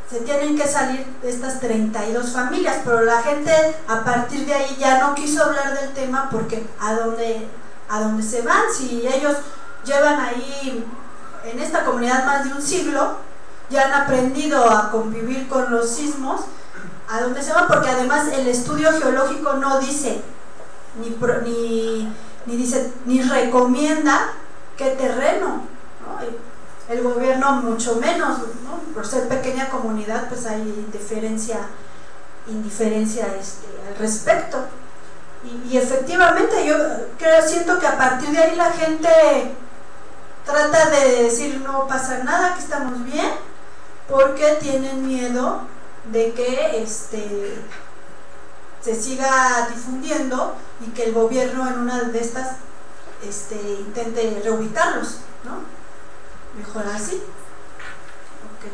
se tienen que salir de estas 32 familias, pero la gente a partir de ahí ya no quiso hablar del tema, porque a dónde se van, si ellos llevan ahí en esta comunidad más de un siglo, ya han aprendido a convivir con los sismos, a dónde se van, porque además el estudio geológico no dice ni recomienda qué terreno, ¿no? El gobierno mucho menos, ¿no? Por ser pequeña comunidad pues hay indiferencia al respecto, y efectivamente yo siento que a partir de ahí la gente trata de decir no pasa nada, que estamos bien, porque tienen miedo de que se siga difundiendo y que el gobierno en una de estas intente reubicarlos, ¿no? Mejor así. Okay.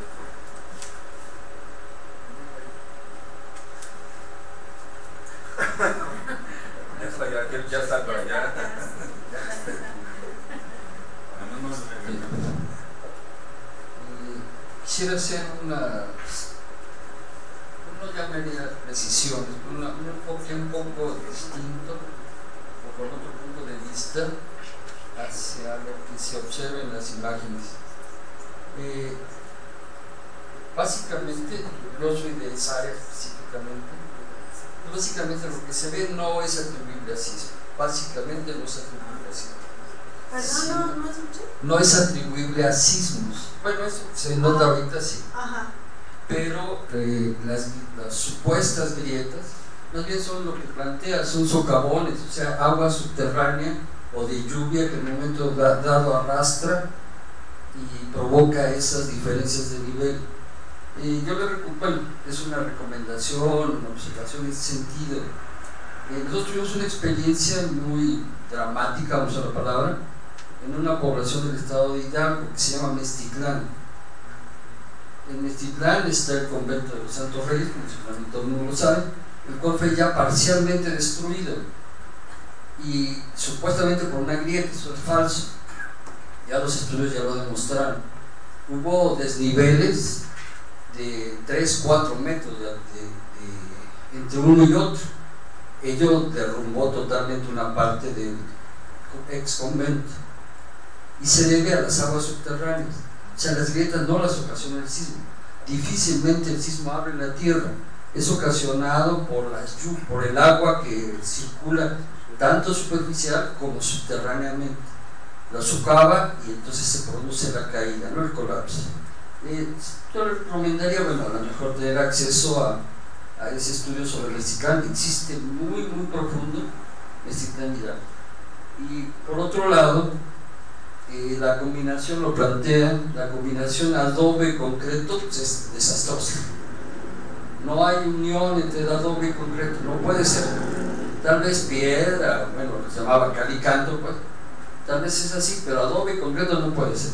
Ya está para allá. Quisiera hacer una llamaría decisiones, un enfoque un poco distinto o con otro punto de vista hacia lo que se observa en las imágenes. Básicamente, yo soy de esa área específicamente, básicamente lo que se ve no es atribuible a sismo, básicamente no es atribuible a sismo. ¿Perdón, no escuché? No es atribuible a sismos, bueno, eso se nota ahorita sí. Ajá. Pero las supuestas grietas más bien son lo que plantea, son socavones, o sea, agua subterránea o de lluvia que en un momento dado arrastra y provoca esas diferencias de nivel. Yo bueno, es una recomendación, una observación en ese sentido. Nosotros tuvimos una experiencia muy dramática, vamos a la palabra, en una población del estado de Hidalgo que se llama Meztitlán. En Meztitlán está el convento de los Santos Reyes, como seguramente todo el mundo lo sabe, el cual fue ya parcialmente destruido y supuestamente por una grieta. Eso es falso, ya los estudios ya lo demostraron. Hubo desniveles de 3-4 metros entre uno y otro. Ello derrumbó totalmente una parte del ex convento y se debe a las aguas subterráneas. O sea, las grietas no las ocasiona el sismo, difícilmente el sismo abre la tierra, es ocasionado por el agua que circula tanto superficial como subterráneamente, la socava y entonces se produce la caída, no el colapso. Yo recomendaría, bueno, a lo mejor tener acceso a ese estudio sobre el Meztitlán, existe muy profundo Meztitlán Hidalgo. Y por otro lado, la combinación lo plantea, la combinación adobe-concreto pues es desastrosa. No hay unión entre el adobe y concreto, no puede ser. Tal vez piedra, bueno, lo que se llamaba calicanto, pues, tal vez es así, pero adobe y concreto no puede ser.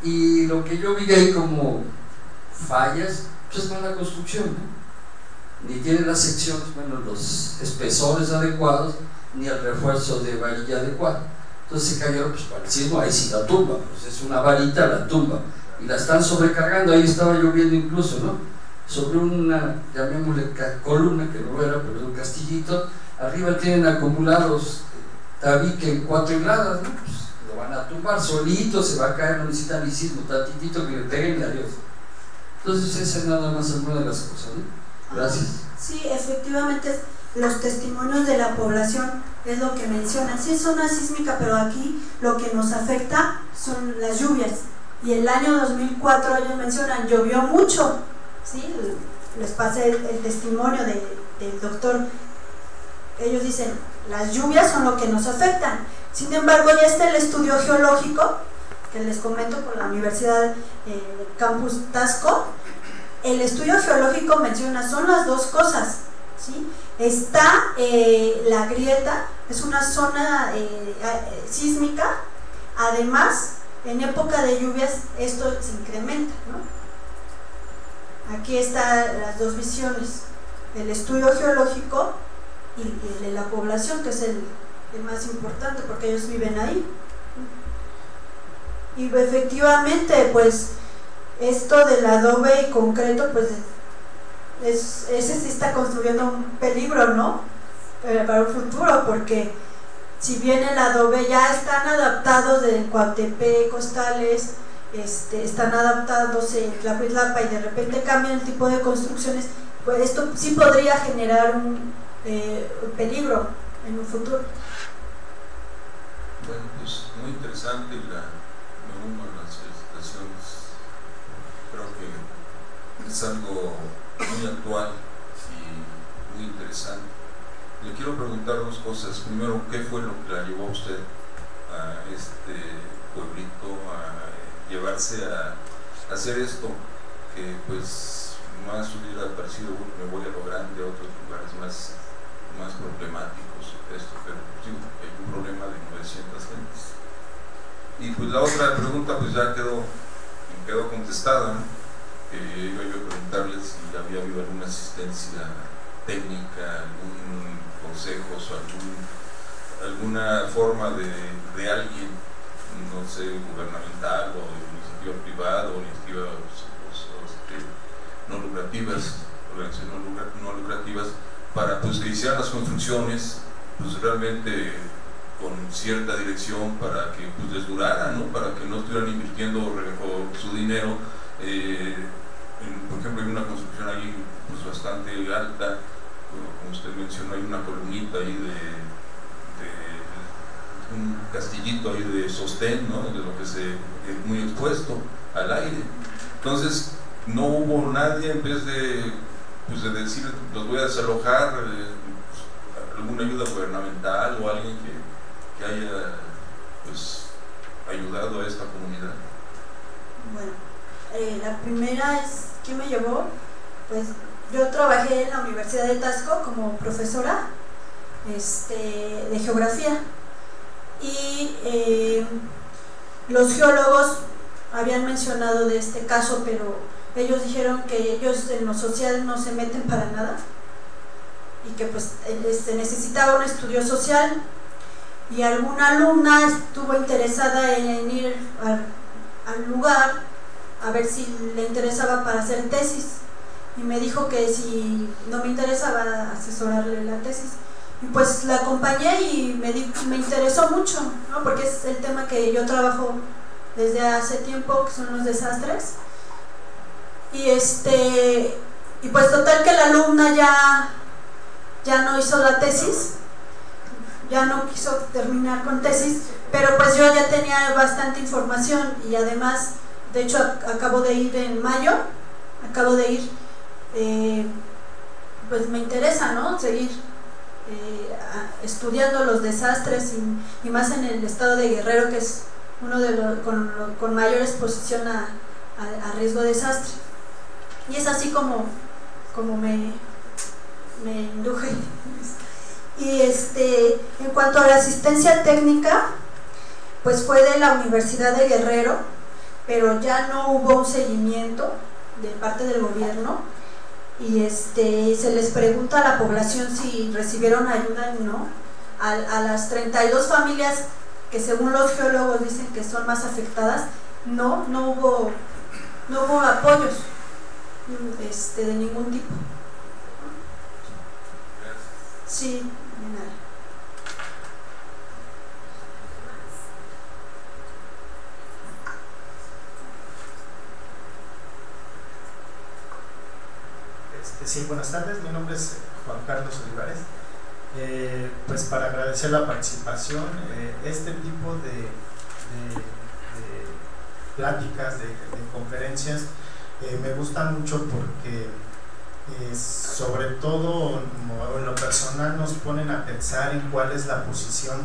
Y lo que yo vi ahí como fallas, pues es mala construcción, ¿no? ni tiene las secciones, bueno, los espesores adecuados, ni el refuerzo de varilla adecuado. Entonces se cayeron, pues para el sismo, ahí sí la tumba, pues es una varita, la tumba, y la están sobrecargando. Ahí estaba lloviendo incluso, ¿no? Sobre una, llamémosle columna, que no era, pero un castillito. Arriba tienen acumulados tabique en 4 hiladas, ¿no? Pues lo van a tumbar solito, se va a caer, no necesita ni sismo, tantitito que le peguen y adiós. Entonces esa es nada más alguna de las cosas, ¿no? Gracias. Sí, efectivamente los testimonios de la población es lo que mencionan. Sí es zona sísmica, pero aquí lo que nos afecta son las lluvias. Y el año 2004 ellos mencionan, llovió mucho, ¿sí? Les pasé el testimonio del doctor. Ellos dicen, las lluvias son lo que nos afectan. Sin embargo, ya está el estudio geológico, que les comento por la Universidad Campus Tasco. El estudio geológico menciona, son las dos cosas, ¿sí? Está la grieta, es una zona sísmica. Además, en época de lluvias esto se incrementa, ¿no? Aquí están las dos visiones, el estudio geológico y el de la población, que es el más importante porque ellos viven ahí. Y efectivamente, pues esto del adobe y concreto, pues ese sí está construyendo un peligro, ¿no? Para un futuro, porque si bien el adobe ya están adaptados de Coatepec, Costales, están adaptándose en Tlahuitlapa y de repente cambian el tipo de construcciones, pues esto sí podría generar un peligro en un futuro. Bueno, pues muy interesante, me uno a las felicitaciones. Creo que es algo muy actual y muy interesante. Le quiero preguntar dos cosas. Primero, ¿qué fue lo que la llevó a usted a este pueblito, a llevarse a hacer esto? Que pues más hubiera parecido, me voy a lo grande, a otros lugares más problemáticos, pero sí, hay un problema de 900 gentes. Y pues la otra pregunta pues ya quedó contestada, ¿no? Iba yo a preguntarles si había habido alguna asistencia técnica, algún consejo o alguna forma de alguien, no sé, gubernamental o de iniciativa privada o iniciativas no lucrativas, organizaciones no lucrativas, para pues que hicieran las construcciones pues realmente con cierta dirección, para que pues les durara, ¿no? Para que no estuvieran invirtiendo su dinero. Por ejemplo, hay una construcción ahí pues bastante alta, como usted mencionó, hay una columnita ahí de un castillito ahí de sostén, ¿no? De lo que muy expuesto al aire. Entonces no hubo nadie, en vez de decir los voy a desalojar, alguna ayuda gubernamental o alguien que haya pues ayudado a esta comunidad. Bueno, la primera es, ¿qué me llevó? Pues yo trabajé en la Universidad de Tasco como profesora de geografía, y los geólogos habían mencionado de este caso, pero ellos dijeron que ellos en lo social no se meten para nada y que pues se necesitaba un estudio social, y alguna alumna estuvo interesada en ir al lugar a ver si le interesaba para hacer tesis, y me dijo que si no me interesaba asesorarle la tesis, y pues la acompañé y me interesó mucho, ¿no? Porque es el tema que yo trabajo desde hace tiempo, que son los desastres. Y pues total que la alumna ya no hizo la tesis, ya no quiso terminar con tesis, pero pues yo ya tenía bastante información, y además, de hecho acabo de ir en mayo, pues me interesa, ¿no? Seguir estudiando los desastres, y más en el estado de Guerrero, que es uno de los con mayor exposición a riesgo de desastre. Y es así como me induje. Y en cuanto a la asistencia técnica, pues fue de la Universidad de Guerrero, pero ya no hubo un seguimiento de parte del gobierno, y se les pregunta a la población si recibieron ayuda o no. A las 32 familias que según los geólogos dicen que son más afectadas, no hubo apoyos de ningún tipo. Sí, de nada. Sí, buenas tardes, mi nombre es Juan Carlos Olivares. Pues para agradecer la participación, este tipo de pláticas, de conferencias, me gusta mucho porque sobre todo en lo personal nos ponen a pensar en cuál es la posición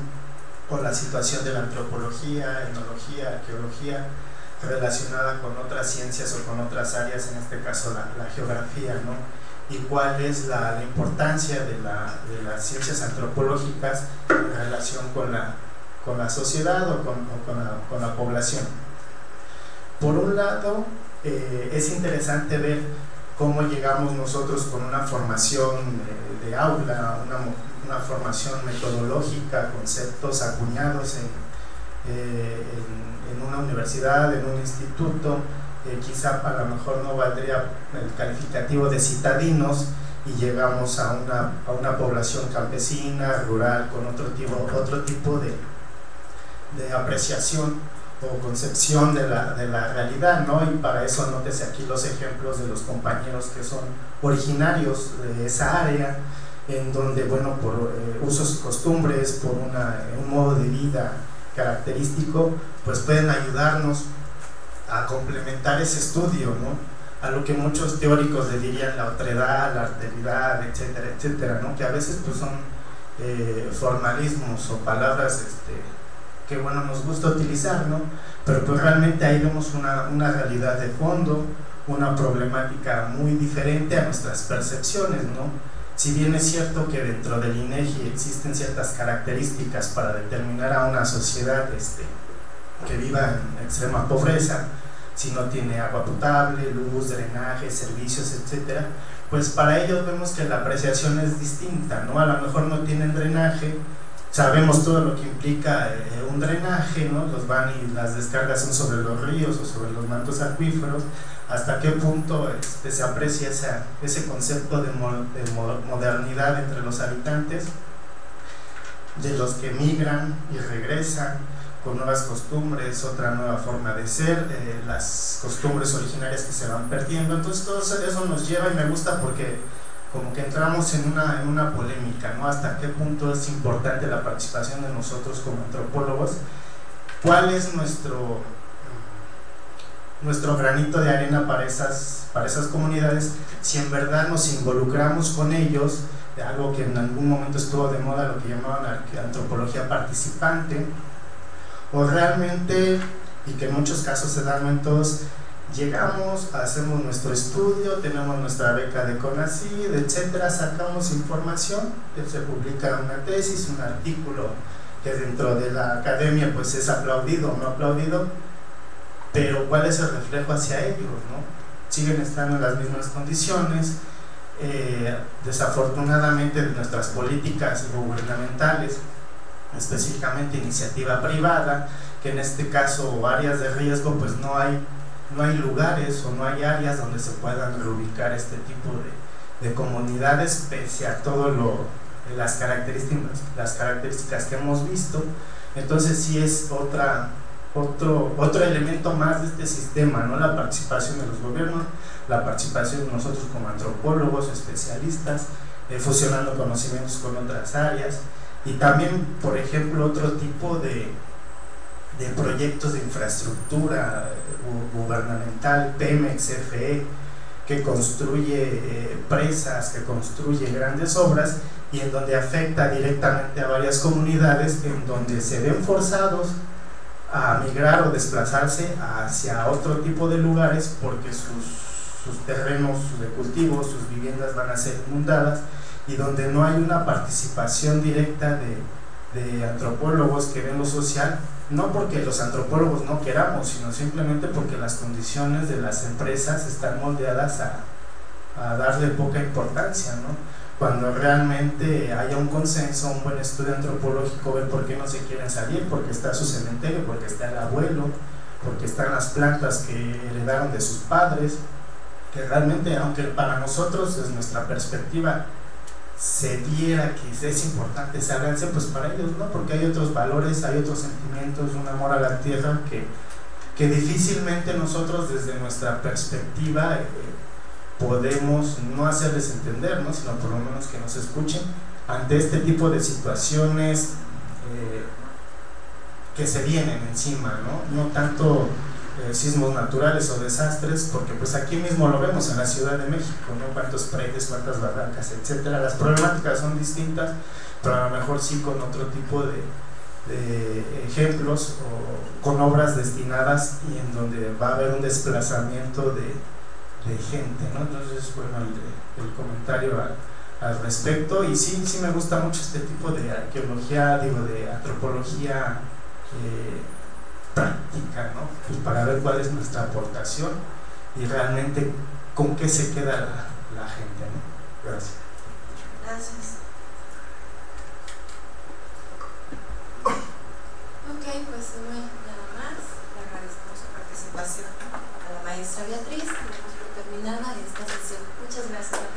o la situación de la antropología, etnología, arqueología relacionada con otras ciencias o con otras áreas, en este caso la geografía, ¿no? Y cuál es la importancia de las ciencias antropológicas en relación con la sociedad o con la población. Por un lado, es interesante ver cómo llegamos nosotros con una formación de aula, una formación metodológica, conceptos acuñados en una universidad, en un instituto. Quizá a lo mejor no valdría el calificativo de citadinos, y llegamos a una población campesina, rural, con otro tipo de apreciación o concepción de la realidad, ¿no? Y para eso nótese aquí los ejemplos de los compañeros que son originarios de esa área, en donde, bueno, por usos y costumbres, por un modo de vida característico, pues pueden ayudarnos a complementar ese estudio, ¿no? A lo que muchos teóricos le dirían la otredad, la alteridad, etcétera, etcétera, ¿no? Que a veces pues son formalismos o palabras que, bueno, nos gusta utilizar, ¿no? Pero pues realmente ahí vemos una realidad de fondo, una problemática muy diferente a nuestras percepciones, ¿no? Si bien es cierto que dentro del INEGI existen ciertas características para determinar a una sociedad que viva en extrema pobreza, si no tiene agua potable, luz, drenaje, servicios, etcétera, pues para ellos vemos que la apreciación es distinta, ¿no? A lo mejor no tienen drenaje, sabemos todo lo que implica un drenaje, ¿no? Las descargas son sobre los ríos o sobre los mantos acuíferos. Hasta qué punto se aprecia ese concepto de modernidad entre los habitantes, de los que migran y regresan con nuevas costumbres, otra nueva forma de ser, las costumbres originarias que se van perdiendo. Entonces todo eso nos lleva, y me gusta porque como que entramos en una polémica, ¿no? Hasta qué punto es importante la participación de nosotros como antropólogos, cuál es nuestro granito de arena para esas comunidades, si en verdad nos involucramos con ellos, de algo que en algún momento estuvo de moda, lo que llamaban antropología participante, o realmente, y que en muchos casos se dan, no en todos, llegamos, hacemos nuestro estudio, tenemos nuestra beca de CONACYT, etcétera, sacamos información, se publica una tesis, un artículo que dentro de la academia pues es aplaudido o no aplaudido, pero ¿cuál es el reflejo hacia ellos, no? Siguen estando en las mismas condiciones. Desafortunadamente nuestras políticas gubernamentales, específicamente iniciativa privada, que en este caso áreas de riesgo, pues no hay lugares o no hay áreas donde se puedan reubicar este tipo de comunidades, pese a todo las características que hemos visto. Entonces sí es otro elemento más de este sistema, ¿no? La participación de los gobiernos, la participación de nosotros como antropólogos, especialistas, fusionando conocimientos con otras áreas, y también, por ejemplo, otro tipo de proyectos de infraestructura gubernamental, Pemex, FE, que construye presas, que construye grandes obras, y en donde afecta directamente a varias comunidades, en donde se ven forzados a migrar o desplazarse hacia otro tipo de lugares, porque sus terrenos de cultivo, sus viviendas van a ser inundadas, y donde no hay una participación directa de antropólogos que ven lo social, no porque los antropólogos no queramos, sino simplemente porque las condiciones de las empresas están moldeadas a darle poca importancia, ¿no? Cuando realmente haya un consenso, un buen estudio antropológico, ver por qué no se quieren salir, porque está su cementerio, porque está el abuelo, porque están las plantas que heredaron de sus padres, que realmente, aunque para nosotros, desde nuestra perspectiva, se viera que es importante salirse, pues para ellos no, porque hay otros valores, hay otros sentimientos, un amor a la tierra que difícilmente nosotros desde nuestra perspectiva podemos no hacerles entender, ¿no? Sino por lo menos que nos escuchen ante este tipo de situaciones que se vienen encima, ¿no? No tanto sismos naturales o desastres, porque pues aquí mismo lo vemos en la Ciudad de México, ¿no? Cuántos predios, cuántas barrancas, etcétera. Las problemáticas son distintas, pero a lo mejor sí con otro tipo de ejemplos o con obras destinadas y en donde va a haber un desplazamiento de gente, ¿no? Entonces, bueno, el comentario al respecto, y sí me gusta mucho este tipo de arqueología, digo, de antropología práctica, ¿no? Pues para ver cuál es nuestra aportación y realmente con qué se queda la gente, ¿no? Gracias. Gracias. Ok, pues no hay nada más. Le agradecemos su participación a la maestra Beatriz. Damos por terminada esta sesión. Muchas gracias.